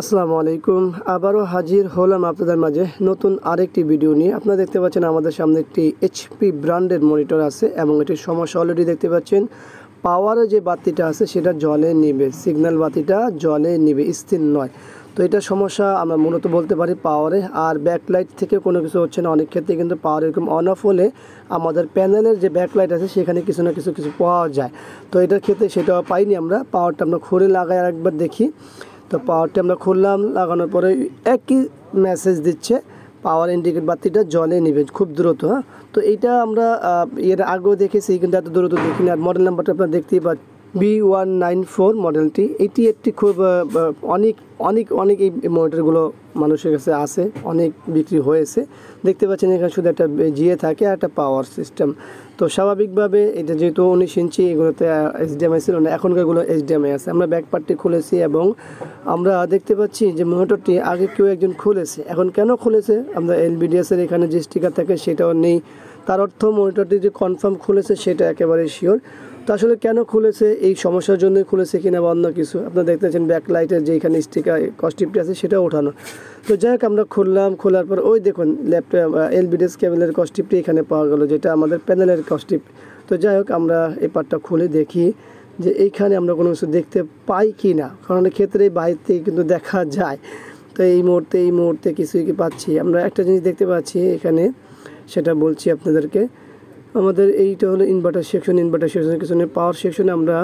আসসালামু আলাইকুম। আবারও হাজির হলাম আপনাদের মাঝে নতুন আরেকটি ভিডিও নিয়ে। আপনারা দেখতে পাচ্ছেন আমাদের সামনে একটি এইচপি ব্র্যান্ডের মনিটর আছে এবং এটির সমস্যা অলরেডি দেখতে পাচ্ছেন। পাওয়ারের যে বাতিটা আছে সেটা জলে নিবে, সিগন্যাল বাতিটা জলে নিবে, স্থির নয়। তো এটা সমস্যা আমরা মূলত বলতে পারি পাওয়ারে। আর ব্যাকলাইট থেকে কোনো কিছু হচ্ছে না, অনেক ক্ষেত্রে কিন্তু পাওয়ার এরকম অন অফ হলে আমাদের প্যানেলের যে ব্যাকলাইট আছে সেখানে কিছু না কিছু পাওয়া যায়। তো এটার ক্ষেত্রে সেটাও পাইনি আমরা। পাওয়ারটা আমরা খুলে লাগাই আরেকবার দেখি। তো পাওয়ারটা আমরা খুললাম, লাগানোর পরে একই মেসেজ দিচ্ছে পাওয়ার ইন্ডিকেট বাতিটা জলে নেবে খুব দ্রুত। হ্যাঁ, তো এইটা আমরা এর আগেও দেখেছি কিন্তু এত দ্রুত দেখিনি। আর মডেল নাম্বারটা আপনারা দেখতেই পাচ্ছেন B194 মডেলটি। এটি একটি খুব অনেক অনেক অনেক এই মনিটরগুলো মানুষের কাছে আছে, অনেক বিক্রি হয়েছে। দেখতে পাচ্ছেন এখানে শুধু একটা জিএ থাকে আর একটা পাওয়ার সিস্টেম। তো স্বাভাবিকভাবে এটা যেহেতু 19 ইঞ্চি, এগুলোতে HDMI ছিল না, এখনকারগুলো HDMI আছে। আমরা ব্যাক পার্টটি খুলেছি এবং আমরা দেখতে পাচ্ছি যে মনিটরটি আগে কেউ একজন খুলেছে। এখন কেন খুলেছে, আমরা LVDS-এর এখানে যে স্টিকার থাকে সেটাও নেই। তার অর্থ মনিটরটি যে কনফার্ম খুলেছে সেটা একেবারে শিওর। তো আসলে কেন খুলেছে, এই সমস্যার জন্যই খুলেছে কিনা বা অন্য কিছু, আপনারা দেখতে পাচ্ছেন ব্যাকলাইটের যে এখানে স্টিকার কস্টিপটি আছে সেটা ওঠানো। তো যাই হোক আমরা খুললাম, খোলার পর ওই দেখুন ল্যাপটপ LVDS কেবলের কস্টিপটি এখানে পাওয়া গেল, যেটা আমাদের প্যানেলের কস্টিপ। তো যাই হোক আমরা এই পার্টটা খুলে দেখি যে এইখানে আমরা কোনো কিছু দেখতে পাই কি না, কারণ ক্ষেত্রে বাইরে থেকে কিন্তু দেখা যায়। তো এই মুহূর্তে কিছুই কি পাচ্ছি আমরা। একটা জিনিস দেখতে পাচ্ছি এখানে, সেটা বলছি আপনাদেরকে। আমাদের এইটা হলো ইনভার্টার সেকশনের কিছু পাওয়ার সেকশনে আমরা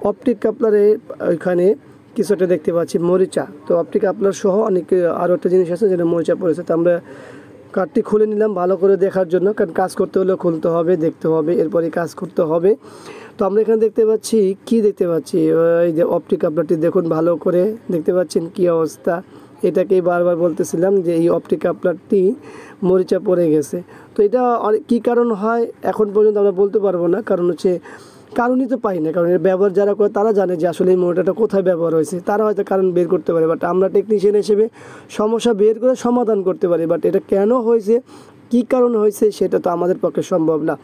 অপটিক কাপলারে ওইখানে কিছু একটা দেখতে পাচ্ছি মরিচা। তো অপটিক কাপলার সহ অনেক আরও একটা জিনিস আছে যেটা মরিচা পড়েছে। তো আমরা কার্ডটি খুলে নিলাম ভালো করে দেখার জন্য, কারণ কাজ করতে হলে খুলতে হবে, দেখতে হবে, এরপরে কাজ করতে হবে। তো আমরা এখানে দেখতে পাচ্ছি কি দেখতে পাচ্ছি, এই যে অপটিক কাপলারটি দেখুন ভালো করে, দেখতে পাচ্ছেন কি অবস্থা। এটাকেই বারবার বলতেছিলাম যে এই অপটিক কাপলারটি মরিচা পড়ে গেছে। তো এটা কী কারণ হয় এখন পর্যন্ত আমরা বলতে পারবো না, কারণ হচ্ছে কারণই তো পাই না। কারণ এর ব্যবহার যারা করে তারা জানে যে আসলে এই মনিটরটা কোথায় ব্যবহার হয়েছে, তারা হয়তো কারণ বের করতে পারে। বাট আমরা টেকনিশিয়ান হিসেবে সমস্যা বের করে সমাধান করতে পারি, বাট এটা কেন হয়েছে, কী কারণ হয়েছে সেটা তো আমাদের পক্ষে সম্ভব না।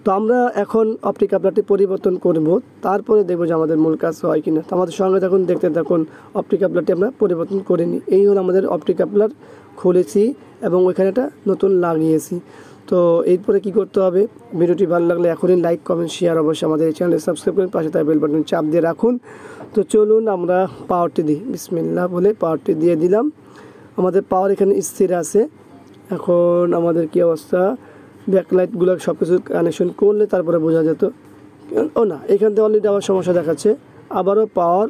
তো আমরা এখন অপটিক কাপলারটি পরিবর্তন করব, তারপরে দেখব যে আমাদের মূল কাজ হয় কিনা। তো আমাদের সঙ্গে থাকুন, দেখতে থাকুন। অপটিক কাপলারটি আমরা পরিবর্তন করে নিই। এই হলো আমাদের অপটিক কাপলার, খুলেছি এবং ওইখানে একটা নতুন লাগিয়েছি। তো এরপরে কি করতে হবে, ভিডিওটি ভালো লাগলে এখনই লাইক কমেন্ট শেয়ার অবশ্যই আমাদের এই চ্যানেলে সাবস্ক্রাইব করুন, পাশে তার বেল বাটন চাপ দিয়ে রাখুন। তো চলুন আমরা পাওয়ারটি দিই, বিসমিল্লাহ বলে পাওয়ারটি দিয়ে দিলাম। আমাদের পাওয়ার এখানে স্থির আছে। এখন আমাদের কি অবস্থা, ব্যাকলাইটগুলো সব কিছু কানেকশন করলে তারপরে বোঝা যেত। ও না, এখান থেকে অলরেডি আবার সমস্যা দেখাচ্ছে, আবারও পাওয়ার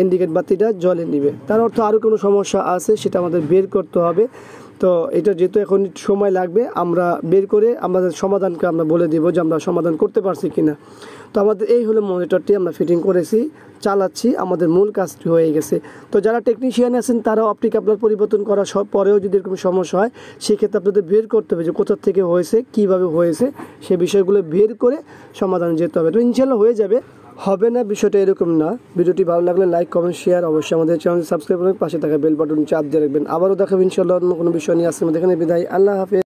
ইন্ডিকেট বাতিটা জলে নিবে। তার অর্থ আরও কোনো সমস্যা আছে, সেটা আমাদের বের করতে হবে। তো এটা যেহেতু এখন সময় লাগবে, আমরা বের করে আমাদের সমাধানকে আমরা বলে দিব যে আমরা সমাধান করতে পারছি কিনা। তো আমাদের এই হলো মনিটরটি, আমরা ফিটিং করেছি, চালাচ্ছি, আমাদের মূল কাজটি হয়ে গেছে। তো যারা টেকনিশিয়ান আছেন তারা অপটিক কাপলার পরিবর্তন করার পরেও যদি এরকম সমস্যা হয়, সেক্ষেত্রে আপনাদের বের করতে হবে যে কোথা থেকে হয়েছে, কিভাবে হয়েছে, সে বিষয়গুলো বের করে সমাধান যেতে হবে। তো ইনশাল্লাহ হয়ে যাবে, হবে না বিষয়টা এরকম না। ভিডিওটি ভালো লাগলে লাইক কমেন্ট শেয়ার অবশ্যই আমাদের চ্যানেল সাবস্ক্রাইব করবেন, পাশে থাকা বেল বাটন চাপ দিয়ে রাখবেন। আবারও দেখাবেন ইনশাল্লাহ অন্য কোনো বিষয় নিয়ে। আসলে আমাদের এখানে বিদায়, আল্লাহ হাফেজ।